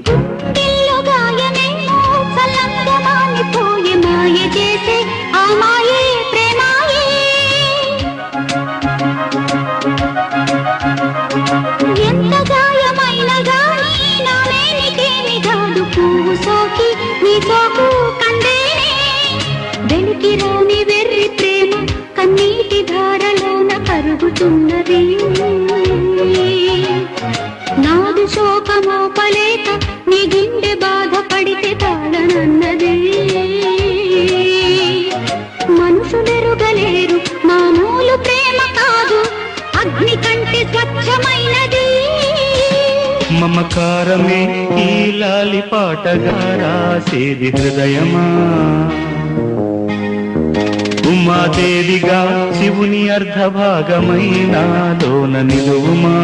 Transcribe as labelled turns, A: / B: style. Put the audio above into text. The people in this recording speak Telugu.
A: గుండెల్లో గాయమేమో చల్లంగా మానిపోయే మాయ చేసే ఆ మాయే ప్రేమాయే. ఎంత గాయమైన గానీ నా నేనికేమి కాదు పువ్వు సోకి నీ సోకు కందేనే. వెలికి రాని వెర్రి ప్రేమ కన్నీటి ధారలోన కరుగుతున్నది. నాదు శోకమోపలేక నీ గుండె బాధపడితే తాళనన్నది. మనుషులెరుగలేరు మామూలు ప్రేమ కాదు అగ్ని కంటే స్వచ్ఛమైనది.
B: మమకారమే ఈ లాలి పాటగా రాసేది హృదయమా. ఉమాదేవిగా శివుని అర్ధభాగమైనాలోన నిలువుమా.